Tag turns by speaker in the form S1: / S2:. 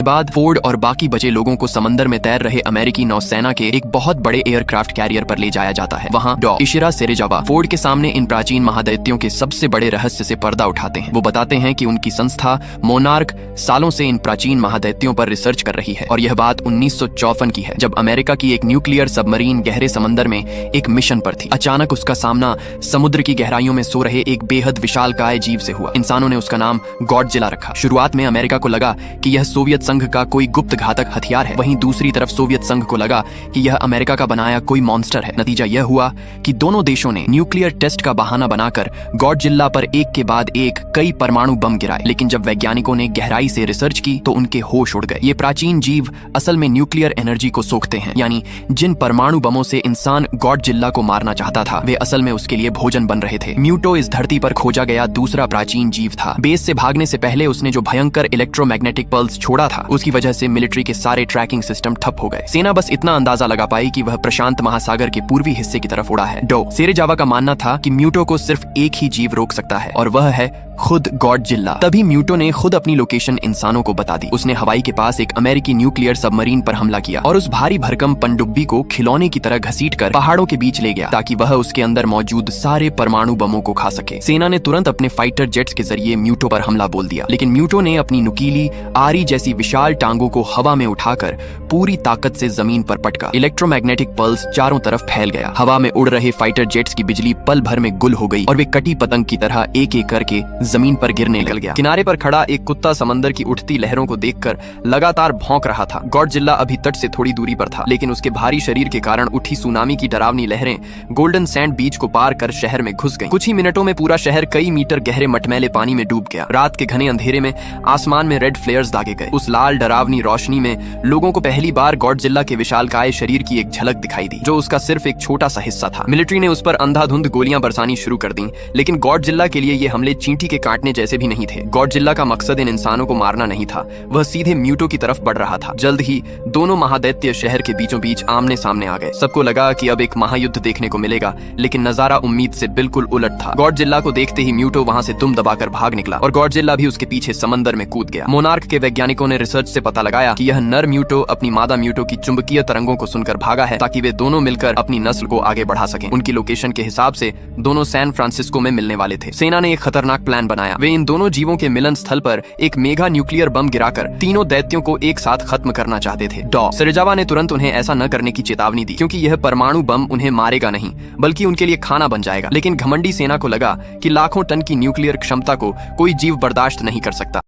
S1: बाद फोर्ड और बाकी बचे लोगों को समंदर में तैर रहे अमेरिकी नौसेना के एक बहुत बड़े एयरक्राफ्ट कैरियर पर ले जाया जाता है। वहाँ डॉ इशिरा सेरेजावा फोर्ड के सामने इन प्राचीन महादैत्यों के सबसे बड़े रहस्य से पर्दा उठाते हैं। वो बताते हैं कि उनकी संस्था मोनार्क सालों से इन प्राचीन महादैत्यों पर रिसर्च कर रही है और यह बात 1954 की है, जब अमेरिका की एक न्यूक्लियर सबमरीन गहरे समंदर में एक मिशन पर थी। अचानक उसका सामना समुद्र की गहराइयों में सो रहे एक बेहद विशालकाय जीव से हुआ। इंसानों ने उसका नाम गॉडजिला रखा। शुरुआत में अमेरिका को लगा कि यह सोवियत संघ का कोई गुप्त घातक हथियार है, वहीं दूसरी तरफ सोवियत संघ को लगा कि यह अमेरिका का बनाया कोई मॉन्स्टर है। नतीजा यह हुआ कि दोनों देशों ने न्यूक्लियर टेस्ट का बहाना बनाकर गॉडजिला पर एक के बाद एक कई परमाणु बम गिराए। लेकिन जब वैज्ञानिकों ने गहराई से रिसर्च की तो उनके होश उड़ गए। ये प्राचीन जीव असल में न्यूक्लियर एनर्जी को सोखते हैं, यानी जिन परमाणु बमों से इंसान गॉडजिला को मारना चाहता था वे असल में उसके लिए भोजन बन रहे थे। म्यूटो इस धरती पर खोजा गया दूसरा प्राचीन जीव था। बेस से भागने से पहले उसने जो भयंकर इलेक्ट्रोमैग्नेटिक पल्स छोड़ा था उसकी वजह से मिलिट्री के सारे ट्रैकिंग सिस्टम ठप हो गए। सेना बस इतना अंदाजा लगा पाई कि वह प्रशांत महासागर के पूर्वी हिस्से की तरफ उड़ा है। डॉ सेरेजावा का मानना था कि म्यूटो को सिर्फ एक ही जीव रोक सकता है और वह है खुद गॉडजिला। तभी म्यूटो ने खुद अपनी लोकेशन इंसानों को बता दी। उसने हवाई के पास एक अमेरिकी न्यूक्लियर सबमरीन पर हमला किया और उस भारी भरकम पनडुब्बी को खिलौने की तरह घसीटकर पहाड़ों के बीच ले गया ताकि वह उसके अंदर मौजूद सारे परमाणु बमों को खा सके। सेना ने तुरंत अपने फाइटर जेट्स के जरिए म्यूटो पर हमला बोल दिया, लेकिन म्यूटो ने अपनी नुकीली आरी जैसी विशाल टांगों को हवा में उठाकर पूरी ताकत से जमीन पर पटका। इलेक्ट्रोमैग्नेटिक पल्स चारों तरफ फैल गया। हवा में उड़ रहे फाइटर जेट्स की बिजली पल भर में गुल हो गई और वे कटी पतंग की तरह एक एक करके जमीन पर गिरने लग गया। किनारे पर खड़ा एक कुत्ता समंदर की उठती लहरों को देखकर लगातार भौंक रहा था। गॉडजिला अभी तट से थोड़ी दूरी पर था, लेकिन उसके भारी शरीर के कारण उठी सुनामी की डरावनी लहरें गोल्डन सैंड बीच को पार कर शहर में घुस गईं। कुछ ही मिनटों में पूरा शहर कई मीटर गहरे मटमैले पानी में डूब गया। रात के घने अंधेरे में आसमान में रेड फ्लेयर्स दागे गए। उस लाल डरावनी रोशनी में लोगों को पहली बार गॉडजिला के विशालकाय शरीर की एक झलक दिखाई दी, जो उसका सिर्फ एक छोटा सा हिस्सा था। मिलिट्री ने उस पर अंधाधुंध गोलियां बरसानी शुरू कर दी, लेकिन गॉडजिला के लिए ये हमले चींटी के काटने जैसे भी नहीं थे। गॉडजिला का मकसद इन इंसानों को मारना नहीं था, वह सीधे म्यूटो की तरफ बढ़ रहा था। जल्द ही दोनों महादैत्य शहर के बीचों बीच आमने सामने आ गए। सबको लगा कि अब एक महायुद्ध देखने को मिलेगा, लेकिन नजारा उम्मीद से बिल्कुल उलट था। गॉडजिला को देखते ही म्यूटो वहां से दुम दबाकर भाग निकला और गॉडजिला भी उसके पीछे समंदर में कूद गया। मोनार्क के वैज्ञानिकों ने रिसर्च से पता लगाया कि यह नर म्यूटो अपनी मादा म्यूटो की चुंबकीय तरंगों को सुनकर भागा है ताकि वे दोनों मिलकर अपनी नस्ल को आगे बढ़ा सकें। उनकी लोकेशन के हिसाब से दोनों सैन फ्रांसिस्को में मिलने वाले थे। सेना ने एक खतरनाक प्लान बनाया। वे इन दोनों जीवों के मिलन स्थल पर एक मेगा न्यूक्लियर बम गिराकर तीनों दैत्यों को एक साथ खत्म करना चाहते थे। डॉ सेरेजावा ने तुरंत उन्हें ऐसा न करने की चेतावनी दी, क्योंकि यह परमाणु बम उन्हें मारेगा नहीं बल्कि उनके लिए खाना बन जाएगा। लेकिन घमंडी सेना को लगा कि लाखों टन की न्यूक्लियर क्षमता को कोई जीव बर्दाश्त नहीं कर सकता।